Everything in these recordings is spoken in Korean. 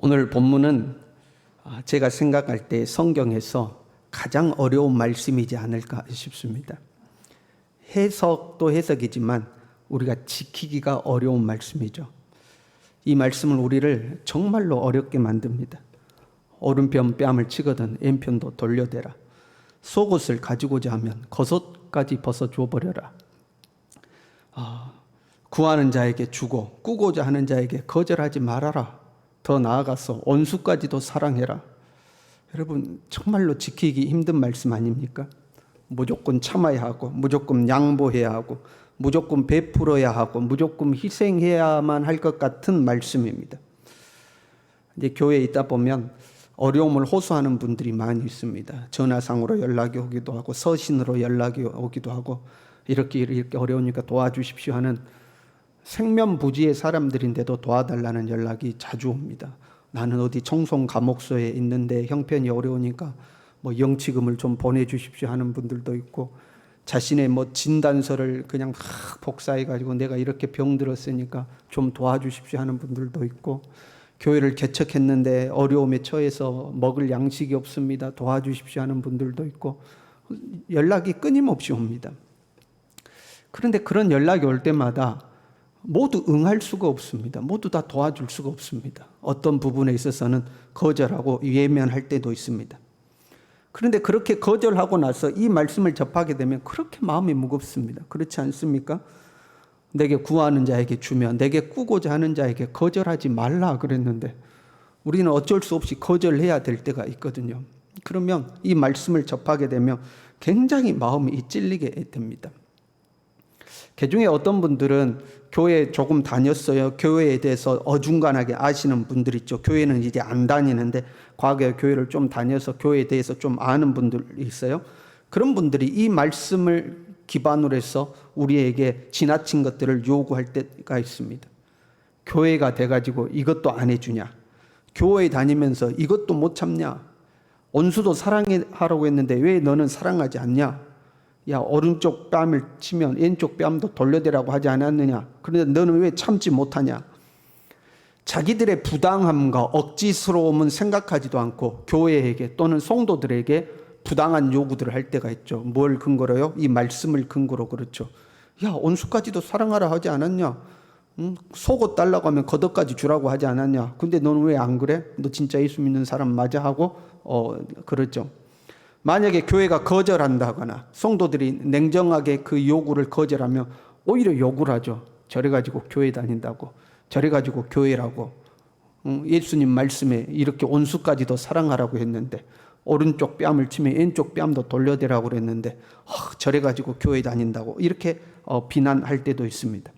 오늘 본문은 제가 생각할 때 성경에서 가장 어려운 말씀이지 않을까 싶습니다. 해석도 해석이지만 우리가 지키기가 어려운 말씀이죠. 이 말씀은 우리를 정말로 어렵게 만듭니다. 오른편 뺨을 치거든 왼편도 돌려대라. 속옷을 가지고자 하면 겉옷까지 벗어줘 버려라. 구하는 자에게 주고 꾸고자 하는 자에게 거절하지 말아라. 더 나아가서 원수까지도 사랑해라. 여러분, 정말로 지키기 힘든 말씀 아닙니까? 무조건 참아야 하고, 무조건 양보해야 하고, 무조건 베풀어야 하고, 무조건 희생해야만 할 것 같은 말씀입니다. 이제 교회에 있다 보면 어려움을 호소하는 분들이 많이 있습니다. 전화상으로 연락이 오기도 하고, 서신으로 연락이 오기도 하고, 이렇게 어려우니까 도와주십시오 하는 생면부지의 사람들인데도 도와달라는 연락이 자주 옵니다. 나는 어디 청송 감옥소에 있는데 형편이 어려우니까 영치금을 좀 보내주십시오 하는 분들도 있고, 자신의 진단서를 그냥 복사해가지고 내가 이렇게 병들었으니까 좀 도와주십시오 하는 분들도 있고, 교회를 개척했는데 어려움에 처해서 먹을 양식이 없습니다. 도와주십시오 하는 분들도 있고, 연락이 끊임없이 옵니다. 그런데 그런 연락이 올 때마다 모두 응할 수가 없습니다. 모두 다 도와줄 수가 없습니다. 어떤 부분에 있어서는 거절하고 외면할 때도 있습니다. 그런데 그렇게 거절하고 나서 이 말씀을 접하게 되면 그렇게 마음이 무겁습니다. 그렇지 않습니까? 내게 구하는 자에게 주며 내게 꾸고자 하는 자에게 거절하지 말라 그랬는데 우리는 어쩔 수 없이 거절해야 될 때가 있거든요. 그러면 이 말씀을 접하게 되면 굉장히 마음이 찔리게 됩니다. 그중에 어떤 분들은 교회 조금 다녔어요. 교회에 대해서 어중간하게 아시는 분들 있죠. 교회는 이제 안 다니는데 과거에 교회를 좀 다녀서 교회에 대해서 좀 아는 분들이 있어요. 그런 분들이 이 말씀을 기반으로 해서 우리에게 지나친 것들을 요구할 때가 있습니다. 교회가 돼가지고 이것도 안 해주냐? 교회 다니면서 이것도 못 참냐? 원수도 사랑하라고 했는데 왜 너는 사랑하지 않냐? 야, 오른쪽 뺨을 치면 왼쪽 뺨도 돌려대라고 하지 않았느냐? 그런데 너는 왜 참지 못하냐? 자기들의 부당함과 억지스러움은 생각하지도 않고 교회에게 또는 성도들에게 부당한 요구들을 할 때가 있죠. 뭘 근거로요? 이 말씀을 근거로 그렇죠. 야, 원수까지도 사랑하라 하지 않았냐? 속옷 달라고 하면 겉옷까지 주라고 하지 않았냐? 근데 너는 왜 안 그래? 너 진짜 예수 믿는 사람 맞아? 하고 그렇죠. 만약에 교회가 거절한다거나 성도들이 냉정하게 그 요구를 거절하면 오히려 욕을 하죠. 저래가지고 교회 다닌다고, 저래가지고 교회라고, 예수님 말씀에 이렇게 원수까지도 사랑하라고 했는데 오른쪽 뺨을 치면 왼쪽 뺨도 돌려대라고 그랬는데 저래가지고 교회 다닌다고 이렇게 비난할 때도 있습니다.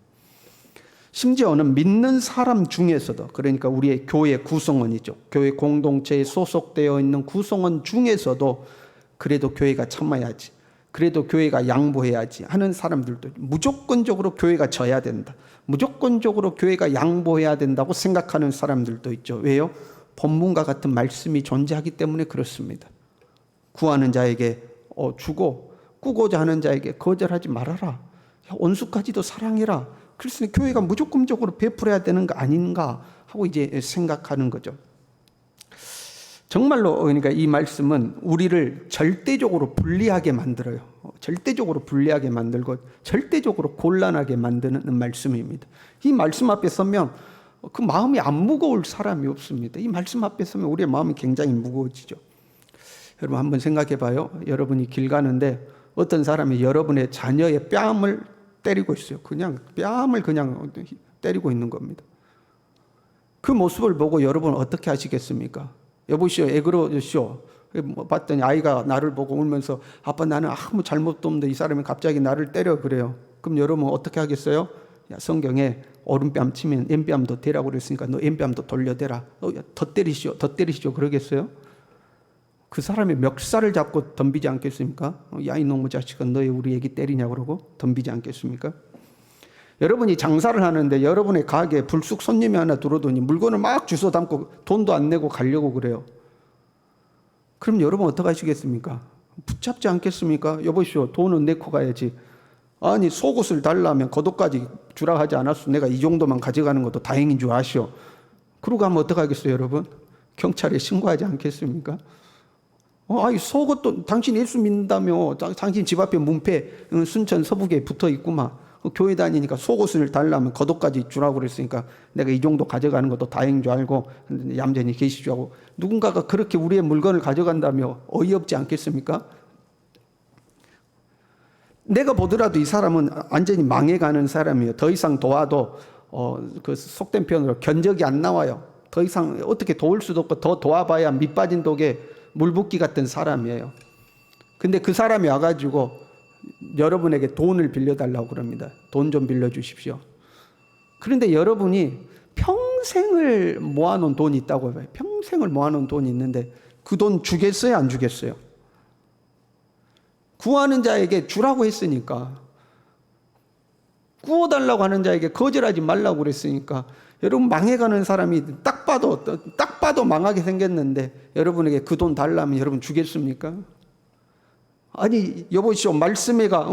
심지어는 믿는 사람 중에서도, 그러니까 우리의 교회 구성원이죠. 교회 공동체에 소속되어 있는 구성원 중에서도 그래도 교회가 참아야지, 그래도 교회가 양보해야지 하는 사람들도 무조건적으로 교회가 져야 된다, 무조건적으로 교회가 양보해야 된다고 생각하는 사람들도 있죠. 왜요? 본문과 같은 말씀이 존재하기 때문에 그렇습니다. 구하는 자에게 주고 꾸고자 하는 자에게 거절하지 말아라. 원수까지도 사랑해라. 그래서 교회가 무조건적으로 베풀어야 되는 거 아닌가 하고 이제 생각하는 거죠. 정말로 그러니까 이 말씀은 우리를 절대적으로 불리하게 만들어요. 절대적으로 불리하게 만들고 절대적으로 곤란하게 만드는 말씀입니다. 이 말씀 앞에 서면 그 마음이 안 무거울 사람이 없습니다. 이 말씀 앞에 서면 우리의 마음이 굉장히 무거워지죠. 여러분 한번 생각해 봐요. 여러분이 길 가는데 어떤 사람이 여러분의 자녀의 뺨을 때리고 있어요. 그냥 뺨을 그냥 때리고 있는 겁니다. 그 모습을 보고 여러분은 어떻게 하시겠습니까? 여보시오, 애 그러시오. 봤더니 아이가 나를 보고 울면서 아빠 나는 아무 잘못도 없는데 이 사람이 갑자기 나를 때려 그래요. 그럼 여러분 어떻게 하겠어요? 야, 성경에 오른뺨 치면 왼뺨도 대라고 그랬으니까 너 왼뺨도 돌려대라. 더 때리시오 그러겠어요? 그 사람이 멱살을 잡고 덤비지 않겠습니까? 야, 이놈의 자식아, 너희 우리 애기 때리냐 그러고 덤비지 않겠습니까? 여러분이 장사를 하는데 여러분의 가게에 불쑥 손님이 하나 들어오더니 물건을 막 주워 담고 돈도 안 내고 가려고 그래요. 그럼 여러분 어떻게 하시겠습니까? 붙잡지 않겠습니까? 여보시오, 돈은 내고 가야지. 아니, 속옷을 달라면 겉옷까지 주라 하지 않았어. 내가 이 정도만 가져가는 것도 다행인 줄 아시오. 그러고 하면 어떡하겠어요, 여러분? 경찰에 신고하지 않겠습니까? 아이, 속옷도 당신 예수 믿는다며. 당신 집 앞에 문패 순천 서북에 붙어 있구만. 교회 다니니까 속옷을 달라면 겉옷까지 주라고 그랬으니까 내가 이 정도 가져가는 것도 다행인 줄 알고 얌전히 계시죠 하고, 누군가가 그렇게 우리의 물건을 가져간다며 어이없지 않겠습니까? 내가 보더라도 이 사람은 완전히 망해가는 사람이에요. 더 이상 도와도 그 속된 표현으로 견적이 안 나와요. 더 이상 어떻게 도울 수도 없고, 더 도와봐야 밑 빠진 독에 물 붓기 같은 사람이에요. 근데 그 사람이 와가지고 여러분에게 돈을 빌려달라고 그럽니다. 돈 좀 빌려주십시오. 그런데 여러분이 평생을 모아놓은 돈이 있다고 해봐요. 평생을 모아놓은 돈이 있는데 그 돈 주겠어요, 안 주겠어요? 구하는 자에게 주라고 했으니까, 구워달라고 하는 자에게 거절하지 말라고 그랬으니까, 여러분 망해가는 사람이 딱 봐도 망하게 생겼는데 여러분에게 그 돈 달라면 여러분 주겠습니까? 아니, 여보시오, 말씀에가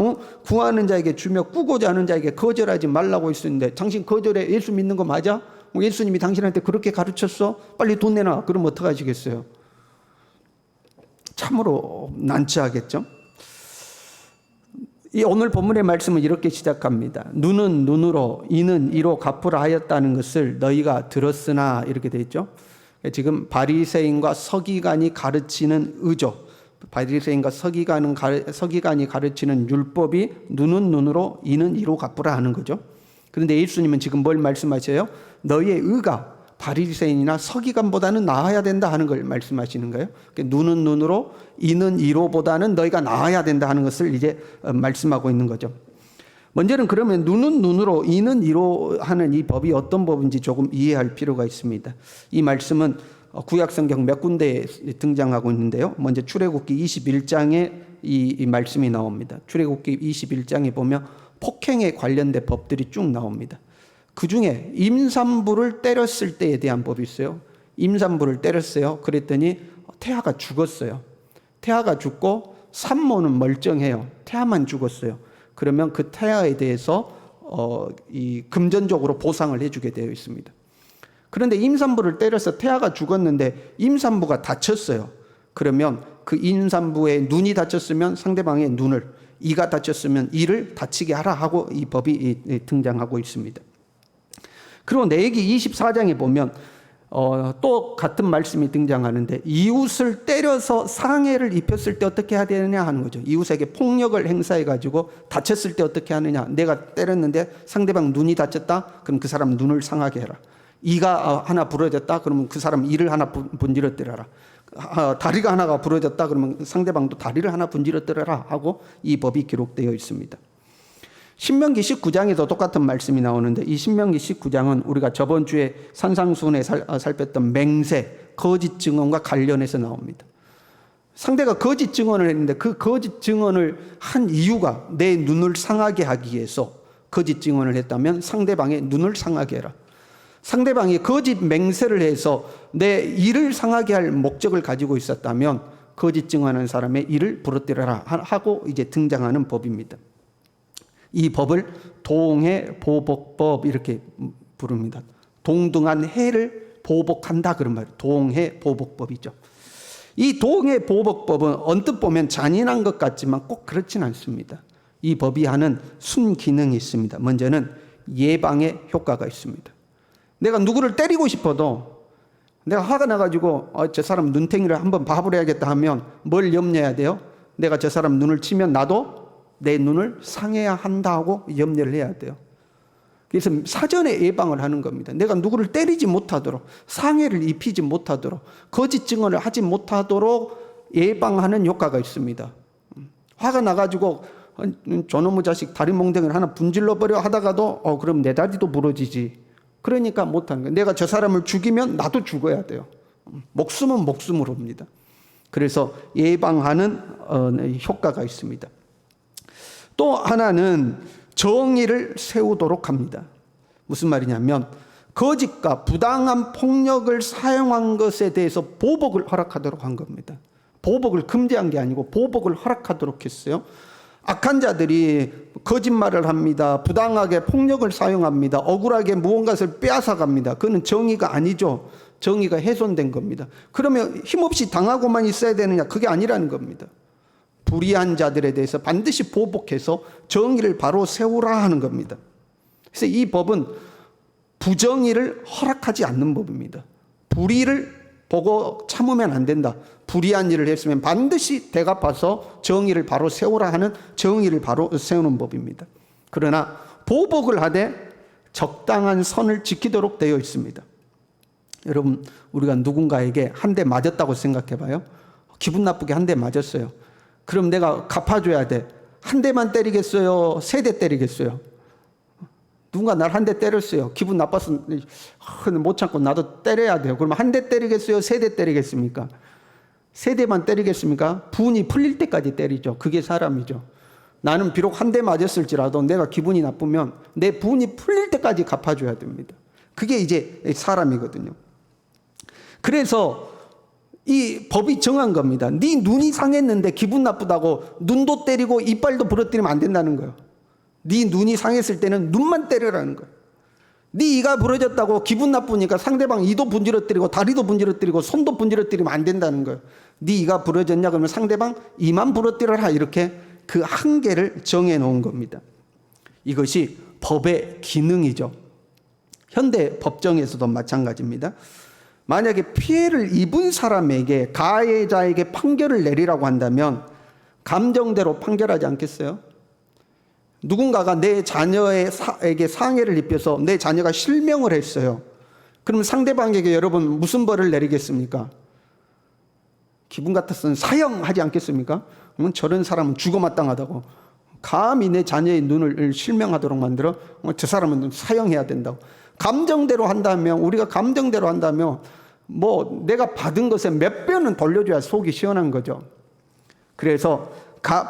구하는 자에게 주며 꾸고자 하는 자에게 거절하지 말라고 했었는데 당신 거절해? 예수 믿는 거 맞아? 예수님이 당신한테 그렇게 가르쳤어? 빨리 돈 내놔. 그럼 어떡하시겠어요? 참으로 난처하겠죠? 이 오늘 본문의 말씀은 이렇게 시작합니다. 눈은 눈으로, 이는 이로 갚으라 하였다는 것을 너희가 들었으나, 이렇게 되어 있죠. 지금 바리새인과 서기관이 가르치는 의조, 바리새인과 서기관이 가르치는 율법이 눈은 눈으로, 이는 이로 갚으라 하는 거죠. 그런데 예수님은 지금 뭘 말씀하셔요? 너희의 의가 바리새인이나 서기관보다는 나아야 된다 하는 걸 말씀하시는 거예요. 눈은 눈으로, 이는 이로보다는 너희가 나아야 된다 하는 것을 이제 말씀하고 있는 거죠. 먼저는 그러면 눈은 눈으로, 이는 이로 하는 이 법이 어떤 법인지 조금 이해할 필요가 있습니다. 이 말씀은 구약성경 몇 군데에 등장하고 있는데요. 먼저 출애굽기 21장에 이 말씀이 나옵니다. 출애굽기 21장에 보면 폭행에 관련된 법들이 쭉 나옵니다. 그 중에 임산부를 때렸을 때에 대한 법이 있어요. 임산부를 때렸어요. 그랬더니 태아가 죽었어요. 태아가 죽고 산모는 멀쩡해요. 태아만 죽었어요. 그러면 그 태아에 대해서 이 금전적으로 보상을 해주게 되어 있습니다. 그런데 임산부를 때려서 태아가 죽었는데 임산부가 다쳤어요. 그러면 그 임산부의 눈이 다쳤으면 상대방의 눈을, 이가 다쳤으면 이를 다치게 하라 하고 이 법이 등장하고 있습니다. 그리고 레위기 24장에 보면 또 같은 말씀이 등장하는데, 이웃을 때려서 상해를 입혔을 때 어떻게 해야 되느냐 하는 거죠. 이웃에게 폭력을 행사해가지고 다쳤을 때 어떻게 하느냐. 내가 때렸는데 상대방 눈이 다쳤다? 그럼 그 사람 눈을 상하게 해라. 이가 하나 부러졌다? 그러면 그 사람 이를 하나 분질러뜨려라. 다리가 하나가 부러졌다? 그러면 상대방도 다리를 하나 분질러뜨려라 하고 이 법이 기록되어 있습니다. 신명기 19장에도 똑같은 말씀이 나오는데, 이 신명기 19장은 우리가 저번 주에 산상수훈에 살폈던 맹세, 거짓 증언과 관련해서 나옵니다. 상대가 거짓 증언을 했는데 그 거짓 증언을 한 이유가 내 눈을 상하게 하기 위해서 거짓 증언을 했다면 상대방의 눈을 상하게 해라. 상대방이 거짓 맹세를 해서 내 이를 상하게 할 목적을 가지고 있었다면 거짓 증언하는 사람의 이를 부러뜨려라 하고 이제 등장하는 법입니다. 이 법을 동해 보복법 이렇게 부릅니다. 동등한 해를 보복한다 그런 말이에요. 동해 보복법이죠. 이 동해 보복법은 언뜻 보면 잔인한 것 같지만 꼭 그렇진 않습니다. 이 법이 하는 순기능이 있습니다. 먼저는 예방의 효과가 있습니다. 내가 누구를 때리고 싶어도 내가 화가 나가지고 저 사람 눈탱이를 한번 봐버려야겠다 하면 뭘 염려해야 돼요? 내가 저 사람 눈을 치면 나도 내 눈을 상해야 한다고 염려를 해야 돼요. 그래서 사전에 예방을 하는 겁니다. 내가 누구를 때리지 못하도록, 상해를 입히지 못하도록, 거짓 증언을 하지 못하도록 예방하는 효과가 있습니다. 화가 나가지고 저놈의 자식 다리 몽둥이를 하나 분질러버려 하다가도 그럼 내 다리도 부러지지. 그러니까 못하는 거예요. 내가 저 사람을 죽이면 나도 죽어야 돼요. 목숨은 목숨으로입니다. 그래서 예방하는 효과가 있습니다. 또 하나는 정의를 세우도록 합니다. 무슨 말이냐면 거짓과 부당한 폭력을 사용한 것에 대해서 보복을 허락하도록 한 겁니다. 보복을 금지한 게 아니고 보복을 허락하도록 했어요. 악한 자들이 거짓말을 합니다. 부당하게 폭력을 사용합니다. 억울하게 무언가를 빼앗아갑니다. 그건 정의가 아니죠. 정의가 훼손된 겁니다. 그러면 힘없이 당하고만 있어야 되느냐? 그게 아니라는 겁니다. 불의한 자들에 대해서 반드시 보복해서 정의를 바로 세우라 하는 겁니다. 그래서 이 법은 부정의를 허락하지 않는 법입니다. 불의를 보고 참으면 안 된다. 불의한 일을 했으면 반드시 대갚아서 정의를 바로 세우라 하는, 정의를 바로 세우는 법입니다. 그러나 보복을 하되 적당한 선을 지키도록 되어 있습니다. 여러분, 우리가 누군가에게 한 대 맞았다고 생각해 봐요. 기분 나쁘게 한 대 맞았어요. 그럼 내가 갚아줘야 돼. 한 대만 때리겠어요? 세 대 때리겠어요? 누군가 날 한 대 때렸어요. 기분 나빠서 못 참고 나도 때려야 돼요. 그러면 한 대 때리겠어요? 세 대 때리겠습니까? 세 대만 때리겠습니까? 분이 풀릴 때까지 때리죠. 그게 사람이죠. 나는 비록 한 대 맞았을지라도 내가 기분이 나쁘면 내 분이 풀릴 때까지 갚아줘야 됩니다. 그게 이제 사람이거든요. 그래서 이 법이 정한 겁니다. 네 눈이 상했는데 기분 나쁘다고 눈도 때리고 이빨도 부러뜨리면 안 된다는 거예요. 네 눈이 상했을 때는 눈만 때리라는 거예요. 네 이가 부러졌다고 기분 나쁘니까 상대방 이도 분지러뜨리고 다리도 분지러뜨리고 손도 분지러뜨리면 안 된다는 거예요. 네 이가 부러졌냐 그러면 상대방 이만 부러뜨려라, 이렇게 그 한계를 정해 놓은 겁니다. 이것이 법의 기능이죠. 현대 법정에서도 마찬가지입니다. 만약에 피해를 입은 사람에게, 가해자에게 판결을 내리라고 한다면 감정대로 판결하지 않겠어요? 누군가가 내 자녀에게 상해를 입혀서 내 자녀가 실명을 했어요. 그럼 상대방에게 여러분 무슨 벌을 내리겠습니까? 기분 같았으면 사형하지 않겠습니까? 그러면 저런 사람은 죽어마땅하다고, 감히 내 자녀의 눈을 실명하도록 만들어 저 사람은 사형해야 된다고. 감정대로 한다면, 우리가 감정대로 한다면 뭐 내가 받은 것에 몇 배는 돌려줘야 속이 시원한 거죠. 그래서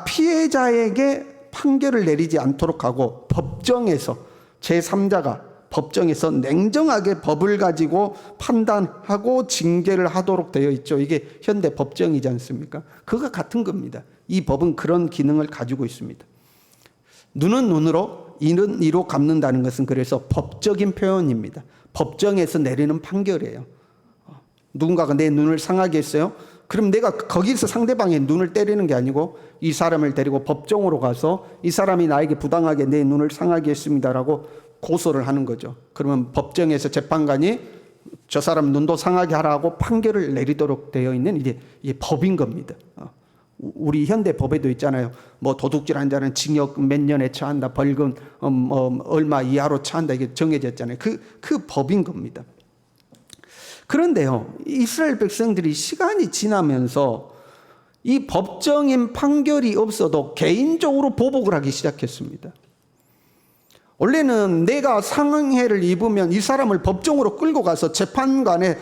피해자에게 판결을 내리지 않도록 하고 법정에서, 제3자가 법정에서 냉정하게 법을 가지고 판단하고 징계를 하도록 되어 있죠. 이게 현대 법정이지 않습니까? 그거 같은 겁니다. 이 법은 그런 기능을 가지고 있습니다. 눈은 눈으로, 이는 이로 갚는다는 것은 그래서 법적인 표현입니다. 법정에서 내리는 판결이에요. 누군가가 내 눈을 상하게 했어요. 그럼 내가 거기서 상대방의 눈을 때리는 게 아니고 이 사람을 데리고 법정으로 가서 이 사람이 나에게 부당하게 내 눈을 상하게 했습니다라고 고소를 하는 거죠. 그러면 법정에서 재판관이 저 사람 눈도 상하게 하라고 판결을 내리도록 되어 있는 이게 법인 겁니다. 우리 현대 법에도 있잖아요. 뭐 도둑질한 자는 징역 몇 년에 처한다, 벌금 얼마 이하로 처한다, 이게 정해져 있잖아요. 그 법인 겁니다. 그런데요, 이스라엘 백성들이 시간이 지나면서 이 법정인 판결이 없어도 개인적으로 보복을 하기 시작했습니다. 원래는 내가 상해를 입으면 이 사람을 법정으로 끌고 가서 재판관에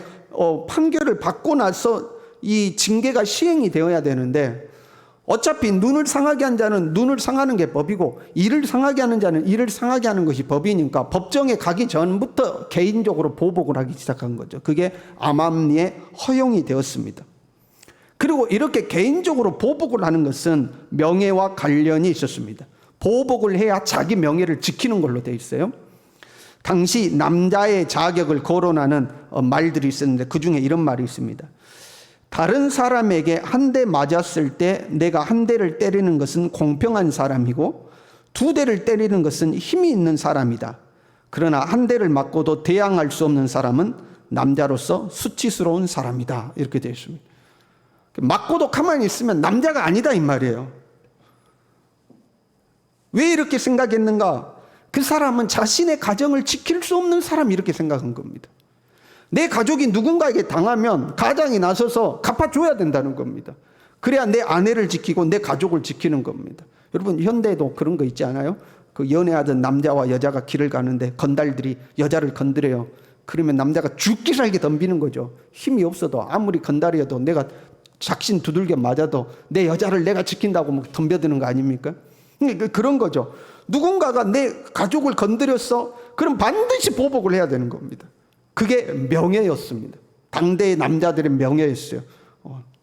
판결을 받고 나서 이 징계가 시행이 되어야 되는데, 어차피 눈을 상하게 한 자는 눈을 상하는 게 법이고 이를 상하게 하는 자는 이를 상하게 하는 것이 법이니까 법정에 가기 전부터 개인적으로 보복을 하기 시작한 거죠. 그게 암암리에 허용이 되었습니다. 그리고 이렇게 개인적으로 보복을 하는 것은 명예와 관련이 있었습니다. 보복을 해야 자기 명예를 지키는 걸로 되어 있어요. 당시 남자의 자격을 거론하는 말들이 있었는데 그 중에 이런 말이 있습니다. 다른 사람에게 한 대 맞았을 때 내가 한 대를 때리는 것은 공평한 사람이고 두 대를 때리는 것은 힘이 있는 사람이다. 그러나 한 대를 맞고도 대항할 수 없는 사람은 남자로서 수치스러운 사람이다. 이렇게 되어 있습니다. 맞고도 가만히 있으면 남자가 아니다 이 말이에요. 왜 이렇게 생각했는가? 그 사람은 자신의 가정을 지킬 수 없는 사람, 이렇게 생각한 겁니다. 내 가족이 누군가에게 당하면 가장이 나서서 갚아줘야 된다는 겁니다. 그래야 내 아내를 지키고 내 가족을 지키는 겁니다. 여러분, 현대에도 그런 거 있지 않아요? 그 연애하던 남자와 여자가 길을 가는데 건달들이 여자를 건드려요. 그러면 남자가 죽기 살게 덤비는 거죠. 힘이 없어도, 아무리 건달이어도, 내가 작신 두들겨 맞아도 내 여자를 내가 지킨다고 막 덤벼드는 거 아닙니까? 그런 거죠. 누군가가 내 가족을 건드렸어? 그럼 반드시 보복을 해야 되는 겁니다. 그게 명예였습니다. 당대의 남자들의 명예였어요.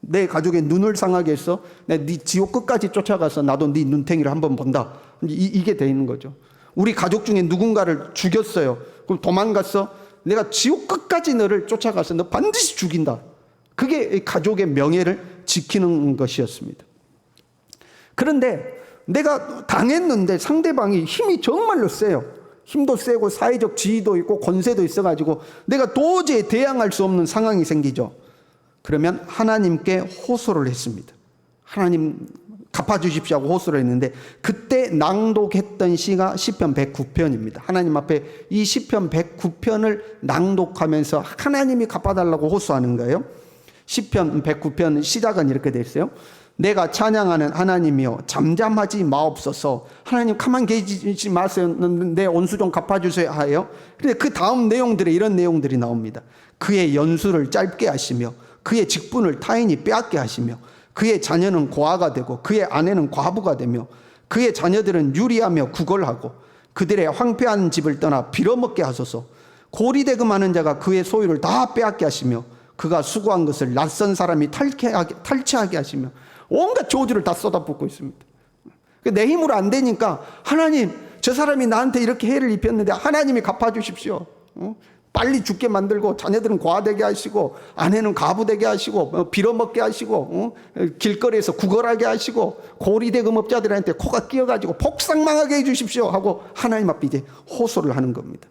내 가족의 눈을 상하게 했어. 내가 네 지옥 끝까지 쫓아가서 나도 네 눈탱이를 한번 본다. 이게 되는 거죠. 우리 가족 중에 누군가를 죽였어요. 그럼 도망갔어. 내가 지옥 끝까지 너를 쫓아가서 너 반드시 죽인다. 그게 가족의 명예를 지키는 것이었습니다. 그런데 내가 당했는데 상대방이 힘이 정말로 세요. 힘도 세고 사회적 지위도 있고 권세도 있어가지고 내가 도저히 대항할 수 없는 상황이 생기죠. 그러면 하나님께 호소를 했습니다. 하나님 갚아주십시오 하고 호소를 했는데, 그때 낭독했던 시가 시편 109편입니다. 하나님 앞에 이 시편 109편을 낭독하면서 하나님이 갚아달라고 호소하는 거예요. 시편 109편 시작은 이렇게 돼 있어요. 내가 찬양하는 하나님이여 잠잠하지 마옵소서. 하나님 가만 계시지 마세요. 내 원수 좀 갚아주세요 하여. 그런데 그 다음 내용들에 이런 내용들이 나옵니다. 그의 연수를 짧게 하시며 그의 직분을 타인이 빼앗게 하시며 그의 자녀는 고아가 되고 그의 아내는 과부가 되며 그의 자녀들은 유리하며 구걸하고 그들의 황폐한 집을 떠나 빌어먹게 하소서. 고리대금하는 자가 그의 소유를 다 빼앗게 하시며 그가 수고한 것을 낯선 사람이 탈취하게 하시며 온갖 저주를 다 쏟아붓고 있습니다. 내 힘으로 안 되니까 하나님, 저 사람이 나한테 이렇게 해를 입혔는데 하나님이 갚아주십시오. 빨리 죽게 만들고 자녀들은 고아되게 하시고 아내는 과부되게 하시고 빌어먹게 하시고 길거리에서 구걸하게 하시고 고리대금업자들한테 코가 끼어가지고 복상망하게 해주십시오 하고 하나님 앞에 이제 호소를 하는 겁니다.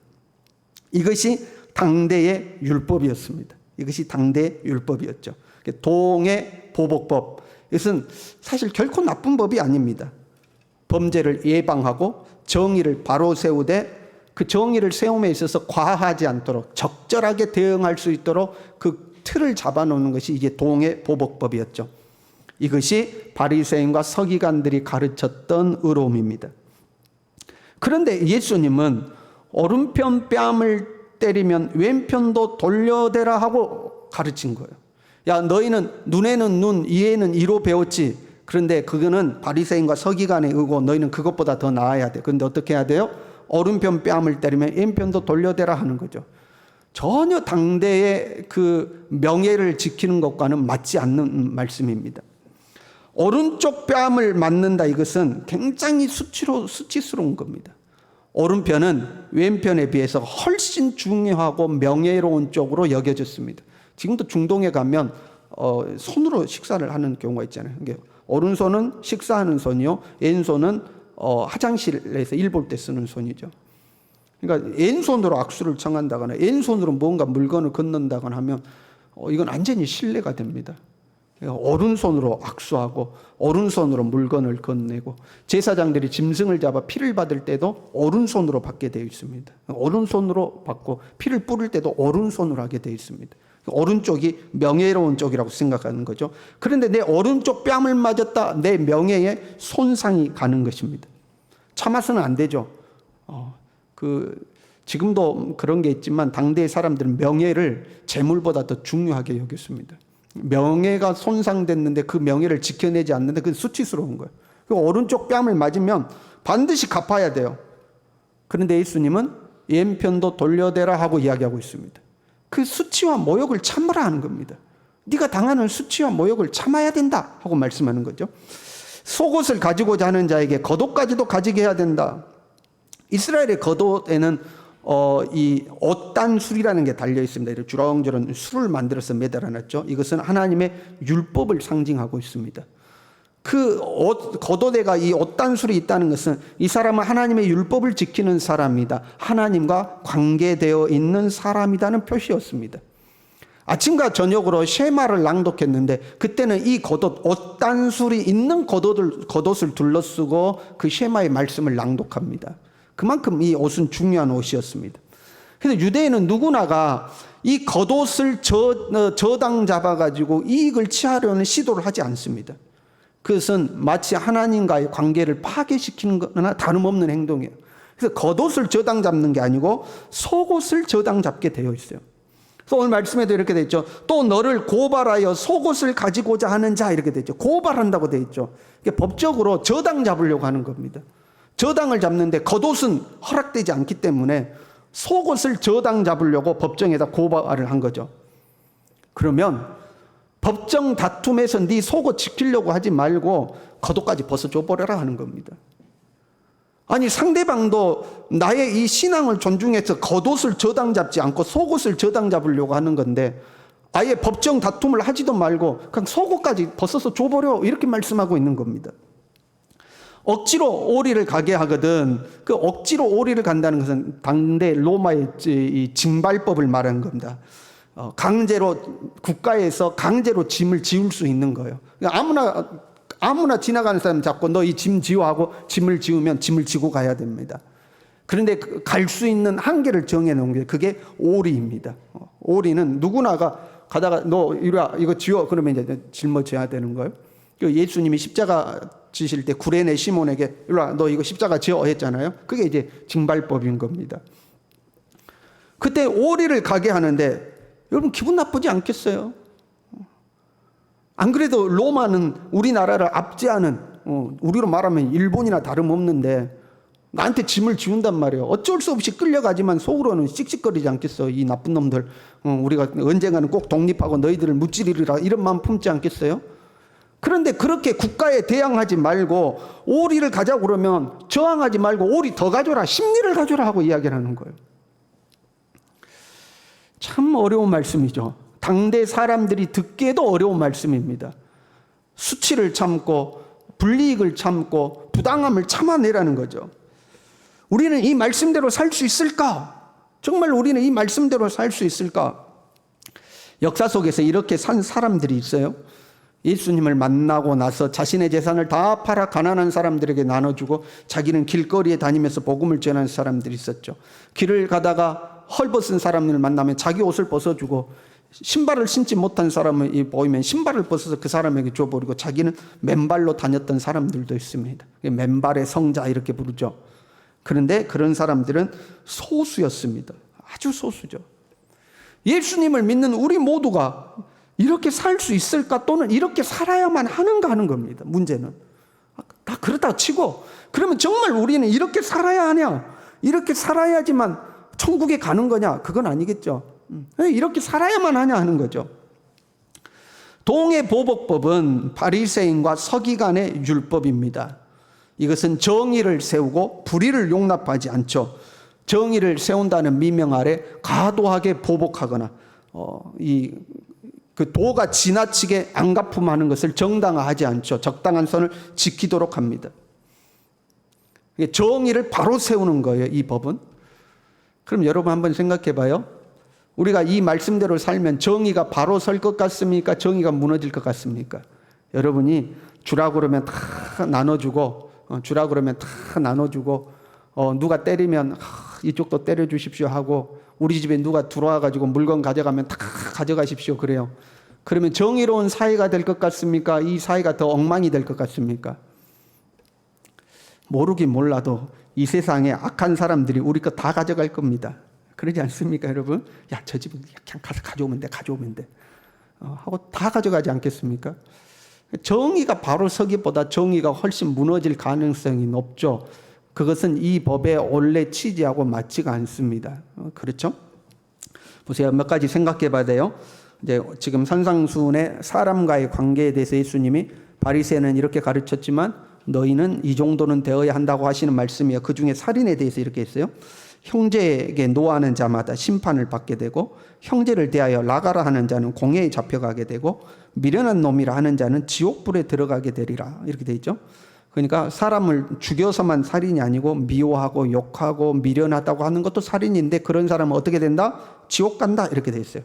이것이 당대의 율법이었습니다. 이것이 당대의 율법이었죠. 동해 보복법. 이것은 사실 결코 나쁜 법이 아닙니다. 범죄를 예방하고 정의를 바로 세우되 그 정의를 세움에 있어서 과하지 않도록 적절하게 대응할 수 있도록 그 틀을 잡아놓는 것이 이제 동해 보복법이었죠. 이것이 바리새인과 서기관들이 가르쳤던 의로움입니다. 그런데 예수님은 오른편 뺨을 때리면 왼편도 돌려대라 하고 가르친 거예요. 야, 너희는 눈에는 눈, 이에는 이로 배웠지. 그런데 그거는 바리새인과 서기관의 의고 너희는 그것보다 더 나아야 돼. 그런데 어떻게 해야 돼요? 오른편 뺨을 때리면 왼편도 돌려대라 하는 거죠. 전혀 당대의 그 명예를 지키는 것과는 맞지 않는 말씀입니다. 오른쪽 뺨을 맞는다, 이것은 굉장히 수치스러운 겁니다. 오른편은 왼편에 비해서 훨씬 중요하고 명예로운 쪽으로 여겨졌습니다. 지금도 중동에 가면 손으로 식사를 하는 경우가 있잖아요. 오른손은 식사하는 손이요, 왼손은 화장실에서 일 볼 때 쓰는 손이죠. 그러니까 왼손으로 악수를 청한다거나 왼손으로 뭔가 물건을 건넌다거나 하면 이건 완전히 신뢰가 됩니다. 오른손으로 악수하고 오른손으로 물건을 건네고, 제사장들이 짐승을 잡아 피를 받을 때도 오른손으로 받게 되어 있습니다. 오른손으로 받고 피를 뿌릴 때도 오른손으로 하게 되어 있습니다. 오른쪽이 명예로운 쪽이라고 생각하는 거죠. 그런데 내 오른쪽 뺨을 맞았다, 내 명예에 손상이 가는 것입니다. 참아서는 안 되죠. 지금도 그런 게 있지만 당대의 사람들은 명예를 재물보다 더 중요하게 여겼습니다. 명예가 손상됐는데 그 명예를 지켜내지 않는데 그건 수치스러운 거예요. 오른쪽 뺨을 맞으면 반드시 갚아야 돼요. 그런데 예수님은 왼편도 돌려대라 하고 이야기하고 있습니다. 그 수치와 모욕을 참으라 하는 겁니다. 네가 당하는 수치와 모욕을 참아야 된다 하고 말씀하는 거죠. 속옷을 가지고자 하는 자에게 겉옷까지도 가지게 해야 된다. 이스라엘의 겉옷에는 이 옷단술이라는 게 달려 있습니다. 이렇게 주렁주렁 술을 만들어서 매달아놨죠. 이것은 하나님의 율법을 상징하고 있습니다. 그 겉옷에가 이 옷단술이 있다는 것은 이 사람은 하나님의 율법을 지키는 사람이다, 하나님과 관계되어 있는 사람이라는 표시였습니다. 아침과 저녁으로 쉐마를 낭독했는데 그때는 이 겉옷, 옷단술이 있는 겉옷을 둘러쓰고 그 쉐마의 말씀을 낭독합니다. 그만큼 이 옷은 중요한 옷이었습니다. 그래서 유대인은 누구나가 이 겉옷을 저당 잡아가지고 이익을 취하려는 시도를 하지 않습니다. 그것은 마치 하나님과의 관계를 파괴시키는 거나 다름없는 행동이에요. 그래서 겉옷을 저당 잡는 게 아니고 속옷을 저당 잡게 되어 있어요. 그래서 오늘 말씀에도 이렇게 되어 있죠. 또 너를 고발하여 속옷을 가지고자 하는 자, 이렇게 되어 있죠. 고발한다고 되어 있죠. 이게 법적으로 저당 잡으려고 하는 겁니다. 저당을 잡는데 겉옷은 허락되지 않기 때문에 속옷을 저당 잡으려고 법정에다 고발을 한 거죠. 그러면 법정 다툼에서 네 속옷 지키려고 하지 말고 겉옷까지 벗어줘 버려라 하는 겁니다. 아니 상대방도 나의 이 신앙을 존중해서 겉옷을 저당 잡지 않고 속옷을 저당 잡으려고 하는 건데 아예 법정 다툼을 하지도 말고 그냥 속옷까지 벗어서 줘버려 이렇게 말씀하고 있는 겁니다. 억지로 오리를 가게 하거든 그 억지로 오리를 간다는 것은 당대 로마의 이 징발법을 말하는 겁니다. 강제로 국가에서 강제로 짐을 지울 수 있는 거예요. 아무나 지나가는 사람 잡고 너 이 짐 지워 하고 짐을 지우면 짐을 지고 가야 됩니다. 그런데 갈 수 있는 한계를 정해 놓은 게 그게 오리입니다. 오리는 누구나가 가다가 너 이거 지워 그러면 이제 짊어져야 되는 거예요. 예수님이 십자가 지실 때 구레네 시몬에게 이리 와 너 이거 십자가 지어 했잖아요. 그게 이제 징발법인 겁니다. 그때 오리를 가게 하는데 여러분 기분 나쁘지 않겠어요? 안 그래도 로마는 우리나라를 압제하는 우리로 말하면 일본이나 다름없는데 나한테 짐을 지운단 말이에요. 어쩔 수 없이 끌려가지만 속으로는 씩씩거리지 않겠어. 이 나쁜 놈들 우리가 언젠가는 꼭 독립하고 너희들을 무찌르리라 이런 마음 품지 않겠어요? 그런데 그렇게 국가에 대항하지 말고 오리를 가자고 그러면 저항하지 말고 오리 더 가져라 심리를 가져라 하고 이야기를 하는 거예요. 참 어려운 말씀이죠. 당대 사람들이 듣기에도 어려운 말씀입니다. 수치를 참고 불이익을 참고 부당함을 참아내라는 거죠. 우리는 이 말씀대로 살 수 있을까? 정말 우리는 이 말씀대로 살 수 있을까? 역사 속에서 이렇게 산 사람들이 있어요. 예수님을 만나고 나서 자신의 재산을 다 팔아 가난한 사람들에게 나눠주고 자기는 길거리에 다니면서 복음을 전하는 사람들이 있었죠. 길을 가다가 헐벗은 사람을 만나면 자기 옷을 벗어주고 신발을 신지 못한 사람을 보이면 신발을 벗어서 그 사람에게 줘버리고 자기는 맨발로 다녔던 사람들도 있습니다. 맨발의 성자 이렇게 부르죠. 그런데 그런 사람들은 소수였습니다. 아주 소수죠. 예수님을 믿는 우리 모두가 이렇게 살 수 있을까 또는 이렇게 살아야만 하는가 하는 겁니다. 문제는 다 그렇다 치고 그러면 정말 우리는 이렇게 살아야 하냐? 이렇게 살아야지만 천국에 가는 거냐? 그건 아니겠죠. 이렇게 살아야만 하냐 하는 거죠. 동해보복법은 바리새인과 서기관의 율법입니다. 이것은 정의를 세우고 불의를 용납하지 않죠. 정의를 세운다는 미명 아래 과도하게 보복하거나 그 도가 지나치게 안가품하는 것을 정당화하지 않죠. 적당한 선을 지키도록 합니다. 정의를 바로 세우는 거예요, 이 법은. 그럼 여러분 한번 생각해 봐요. 우리가 이 말씀대로 살면 정의가 바로 설 것 같습니까? 정의가 무너질 것 같습니까? 여러분이 주라고 그러면 다 나눠주고 주라고 그러면 다 나눠주고 누가 때리면 이쪽도 때려주십시오 하고 우리 집에 누가 들어와가지고 물건 가져가면 다 가져가십시오 그래요. 그러면 정의로운 사회가 될 것 같습니까? 이 사회가 더 엉망이 될 것 같습니까? 모르긴 몰라도 이 세상에 악한 사람들이 우리 거 다 가져갈 겁니다. 그러지 않습니까 여러분? 야, 저 집은 그냥 가서 가져오면 돼 하고 다 가져가지 않겠습니까? 정의가 바로 서기보다 정의가 훨씬 무너질 가능성이 높죠. 그것은 이 법의 원래 취지하고 맞지가 않습니다. 그렇죠? 보세요. 몇 가지 생각해 봐야 돼요. 이제 지금 산상수훈의 사람과의 관계에 대해서 예수님이 바리새인은 이렇게 가르쳤지만 너희는 이 정도는 되어야 한다고 하시는 말씀이에요. 그 중에 살인에 대해서 이렇게 했어요. 형제에게 노하는 자마다 심판을 받게 되고 형제를 대하여 나가라 하는 자는 공회에 잡혀가게 되고 미련한 놈이라 하는 자는 지옥불에 들어가게 되리라 이렇게 돼 있죠. 그러니까 사람을 죽여서만 살인이 아니고 미워하고 욕하고 미련하다고 하는 것도 살인인데 그런 사람은 어떻게 된다? 지옥 간다 이렇게 돼 있어요.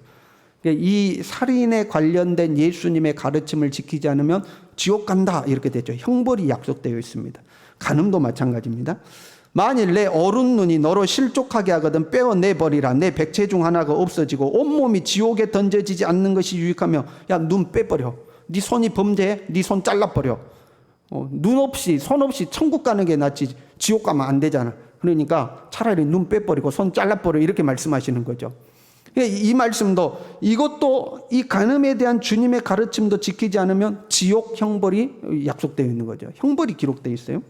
이 살인에 관련된 예수님의 가르침을 지키지 않으면 지옥 간다 이렇게 되죠. 형벌이 약속되어 있습니다. 간음도 마찬가지입니다. 만일 내 어른 눈이 너로 실족하게 하거든 빼어내버리라. 내 백체 중 하나가 없어지고 온몸이 지옥에 던져지지 않는 것이 유익하며 야, 눈 빼버려. 네 손이 범죄해? 네 손 잘라버려. 눈 없이 손 없이 천국 가는 게 낫지 지옥 가면 안 되잖아. 그러니까 차라리 눈 빼버리고 손 잘라버려 이렇게 말씀하시는 거죠. 이 말씀도 이것도 이 간음에 대한 주님의 가르침도 지키지 않으면 지옥 형벌이 약속되어 있는 거죠. 형벌이 기록되어 있어요.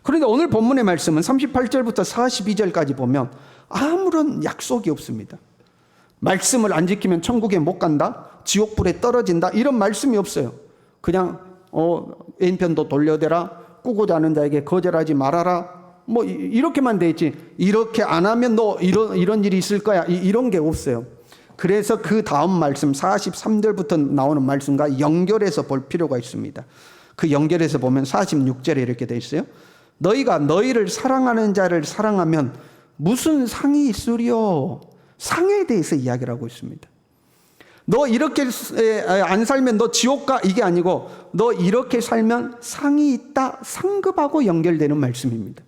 그런데 오늘 본문의 말씀은 38절부터 42절까지 보면 아무런 약속이 없습니다. 말씀을 안 지키면 천국에 못 간다. 지옥불에 떨어진다 이런 말씀이 없어요. 그냥 N편도 돌려대라, 꾸고자 하는 자에게 거절하지 말아라, 뭐 이렇게만 돼 있지, 이렇게 안 하면 너 이런 일이 있을 거야, 이런 게 없어요. 그래서 그 다음 말씀 43절부터 나오는 말씀과 연결해서 볼 필요가 있습니다. 그 연결해서 보면 46절에 이렇게 돼 있어요. 너희가 너희를 사랑하는 자를 사랑하면 무슨 상이 있으리요? 상에 대해서 이야기를 하고 있습니다. 너 이렇게 안 살면 너 지옥 가, 이게 아니고 너 이렇게 살면 상이 있다, 상급하고 연결되는 말씀입니다.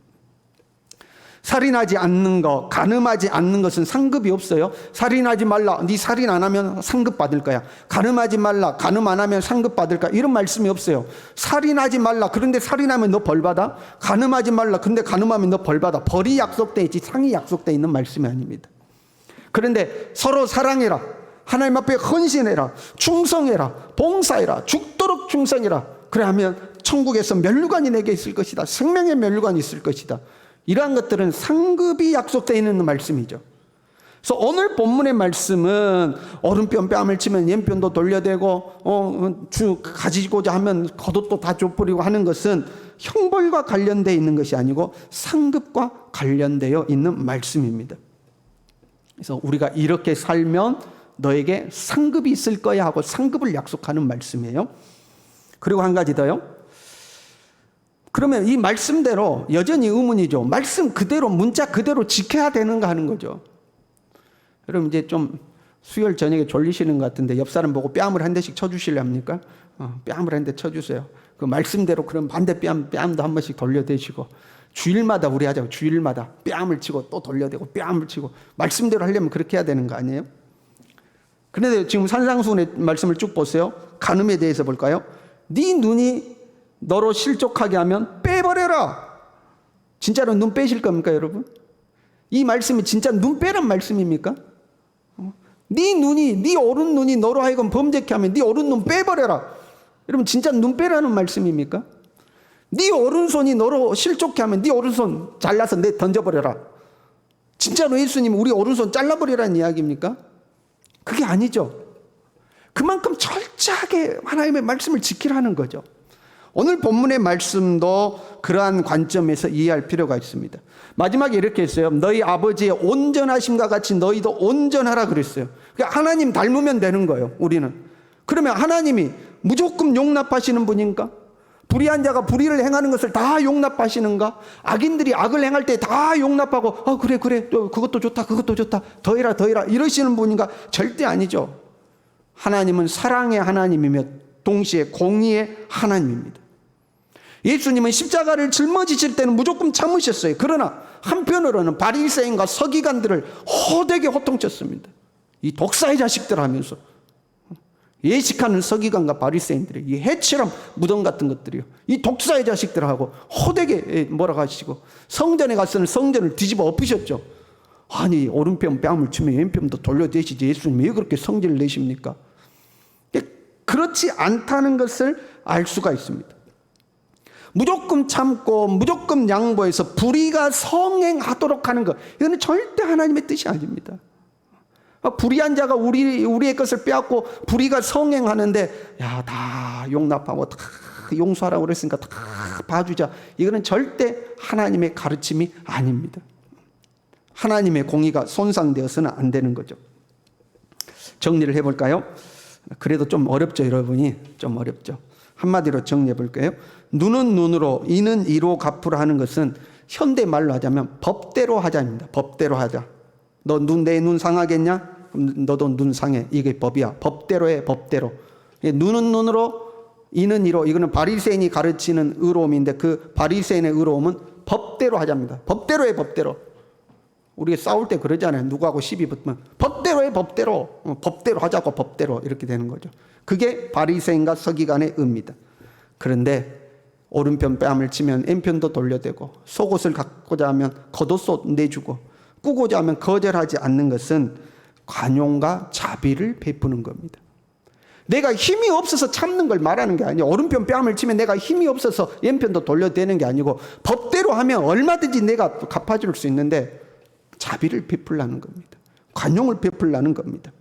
살인하지 않는 것, 간음하지 않는 것은 상급이 없어요. 살인하지 말라, 네 살인 안 하면 상급 받을 거야. 간음하지 말라, 간음 안 하면 상급 받을 거야, 이런 말씀이 없어요. 살인하지 말라, 그런데 살인하면 너 벌 받아. 간음하지 말라, 근데 간음하면 너 벌 받아. 벌이 약속돼 있지 상이 약속돼 있는 말씀이 아닙니다. 그런데 서로 사랑해라, 하나님 앞에 헌신해라, 충성해라, 봉사해라, 죽도록 충성해라. 그래 하면 천국에서 면류관이 내게 있을 것이다, 생명의 면류관이 있을 것이다. 이러한 것들은 상급이 약속되어 있는 말씀이죠. 그래서 오늘 본문의 말씀은 오른편 뺨을 치면 왼편도 돌려대고 가지고자 하면 겉옷도 다 줘버리고 하는 것은 형벌과 관련되어 있는 것이 아니고 상급과 관련되어 있는 말씀입니다. 그래서 우리가 이렇게 살면 너에게 상급이 있을 거야 하고 상급을 약속하는 말씀이에요. 그리고 한 가지 더요. 그러면 이 말씀대로 여전히 의문이죠. 말씀 그대로, 문자 그대로 지켜야 되는가 하는 거죠. 여러분 이제 좀 수요일 저녁에 졸리시는 것 같은데 옆 사람 보고 뺨을 한 대씩 쳐주실래 합니까? 뺨을 한 대 쳐주세요. 그 말씀대로 그럼 반대 뺨도 한 번씩 돌려대시고, 주일마다 우리 하자고, 주일마다 뺨을 치고 또 돌려대고 뺨을 치고, 말씀대로 하려면 그렇게 해야 되는 거 아니에요? 그런데 지금 산상수훈의 말씀을 쭉 보세요. 간음에 대해서 볼까요? 네 눈이 너로 실족하게 하면 빼버려라. 진짜로 눈 빼실 겁니까, 여러분? 이 말씀이 진짜 눈 빼란 말씀입니까? 네 눈이, 네 오른 눈이 너로 하여금 범죄케 하면 네 오른 눈 빼버려라. 여러분 진짜 눈 빼라는 말씀입니까? 네 오른손이 너로 실족케 하면 네 오른손 잘라서 내 던져버려라. 진짜로 예수님 우리 오른손 잘라버리라는 이야기입니까? 그게 아니죠. 그만큼 철저하게 하나님의 말씀을 지키라는 거죠. 오늘 본문의 말씀도 그러한 관점에서 이해할 필요가 있습니다. 마지막에 이렇게 했어요. 너희 아버지의 온전하심과 같이 너희도 온전하라 그랬어요. 그러니까 하나님 닮으면 되는 거예요, 우리는. 그러면 하나님이 무조건 용납하시는 분인가? 불의한 자가 불의를 행하는 것을 다 용납하시는가? 악인들이 악을 행할 때 다 용납하고 그래 그것도 좋다, 그것도 좋다, 더해라 이러시는 분인가? 절대 아니죠. 하나님은 사랑의 하나님이며 동시에 공의의 하나님입니다. 예수님은 십자가를 짊어지실 때는 무조건 참으셨어요. 그러나 한편으로는 바리새인과 서기관들을 호되게 호통쳤습니다. 이 독사의 자식들 하면서 예식하는 서기관과 바리새인들이 이 해처럼 무덤 같은 것들이요, 이 독사의 자식들하고 호되게 뭐라고 하시고, 성전에 가서는 성전을 뒤집어 엎으셨죠. 아니 오른편 뺨을 치면 왼편도 돌려대시지 예수님 왜 그렇게 성질을 내십니까? 그렇지 않다는 것을 알 수가 있습니다. 무조건 참고 무조건 양보해서 불의가 성행하도록 하는 것, 이거는 절대 하나님의 뜻이 아닙니다. 불의한 자가 우리의 것을 빼앗고 불의가 성행하는데 다 용납하고 다 용서하라고 그랬으니까 다 봐주자, 이거는 절대 하나님의 가르침이 아닙니다. 하나님의 공의가 손상되어서는 안 되는 거죠. 정리를 해볼까요? 그래도 좀 어렵죠, 여러분이. 좀 어렵죠. 한마디로 정리해 볼게요. 눈은 눈으로, 이는 이로 갚으라 하는 것은 현대말로 하자면 법대로 하자입니다. 법대로 하자. 너 내 눈 상하겠냐? 그럼 너도 눈 상해. 이게 법이야. 법대로 해, 법대로. 눈은 눈으로, 이는 이로. 이거는 바리새인이 가르치는 의로움인데 그 바리새인의 의로움은 법대로 하자입니다. 법대로 해, 법대로. 우리가 싸울 때 그러잖아요. 누구하고 시비 붙으면 법대로 해, 법대로. 법대로 하자고, 법대로. 이렇게 되는 거죠. 그게 바리새인과 서기관의 의입니다. 그런데 오른편 뺨을 치면 왼편도 돌려대고, 속옷을 갖고자 하면 겉옷도 내주고, 꾸고자 하면 거절하지 않는 것은 관용과 자비를 베푸는 겁니다. 내가 힘이 없어서 참는 걸 말하는 게 아니에요. 오른편 뺨을 치면 내가 힘이 없어서 왼편도 돌려대는 게 아니고, 법대로 하면 얼마든지 내가 갚아줄 수 있는데 자비를 베풀라는 겁니다. 관용을 베풀라는 겁니다.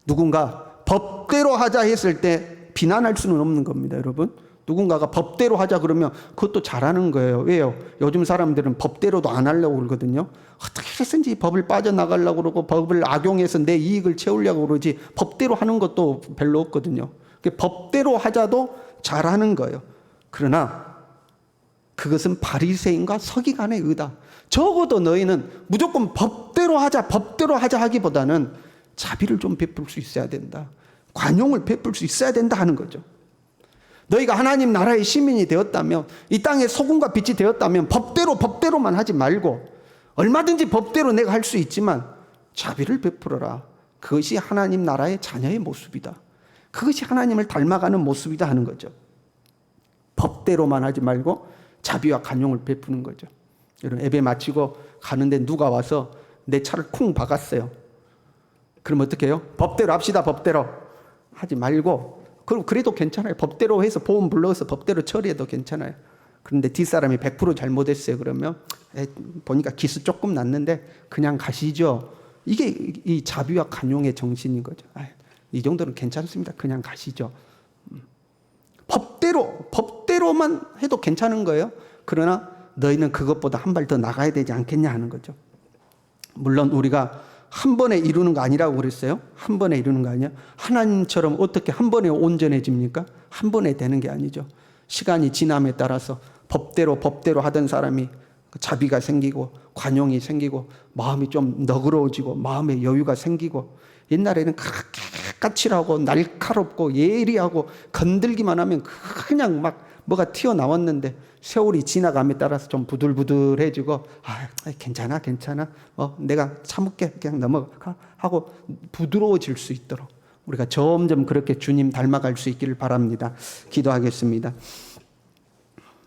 누군가 법대로 하자 했을 때 비난할 수는 없는 겁니다, 여러분. 누군가가 법대로 하자 그러면 그것도 잘하는 거예요. 왜요? 요즘 사람들은 법대로도 안 하려고 그러거든요. 어떻게 해서든지 법을 빠져나가려고 그러고 법을 악용해서 내 이익을 채우려고 그러지 법대로 하는 것도 별로 없거든요. 법대로 하자도 잘하는 거예요. 그러나 그것은 바리새인과 서기관의 의다. 적어도 너희는 무조건 법대로 하자 하기보다는 자비를 좀 베풀 수 있어야 된다. 관용을 베풀 수 있어야 된다 하는 거죠. 너희가 하나님 나라의 시민이 되었다면, 이 땅의 소금과 빛이 되었다면 법대로만 하지 말고 얼마든지 법대로 내가 할 수 있지만 자비를 베풀어라. 그것이 하나님 나라의 자녀의 모습이다. 그것이 하나님을 닮아가는 모습이다 하는 거죠. 법대로만 하지 말고 자비와 관용을 베푸는 거죠. 여러분, 예배 마치고 가는데 누가 와서 내 차를 쿵 박았어요. 그럼 어떻게 해요? 법대로 합시다. 법대로 하지 말고, 그래도 괜찮아요. 법대로 해서 보험 불러서 법대로 처리해도 괜찮아요. 그런데 뒷사람이 100% 잘못했어요. 그러면 보니까 기스 조금 났는데 그냥 가시죠. 이게 이 자비와 관용의 정신인 거죠. 이 정도는 괜찮습니다. 그냥 가시죠. 법대로만 해도 괜찮은 거예요. 그러나 너희는 그것보다 한 발 더 나가야 되지 않겠냐 하는 거죠. 물론 우리가 한 번에 이루는 거 아니라고 그랬어요. 한 번에 이루는 거 아니야. 하나님처럼 어떻게 한 번에 온전해집니까? 한 번에 되는 게 아니죠. 시간이 지남에 따라서 법대로 하던 사람이 자비가 생기고 관용이 생기고 마음이 좀 너그러워지고 마음의 여유가 생기고, 옛날에는 그렇게 까칠하고 날카롭고 예리하고 건들기만 하면 그냥 막 뭐가 튀어나왔는데 세월이 지나감에 따라서 좀 부들부들해지고 괜찮아 내가 참을게 그냥 넘어가 하고 부드러워질 수 있도록 우리가 점점 그렇게 주님 닮아갈 수 있기를 바랍니다. 기도하겠습니다.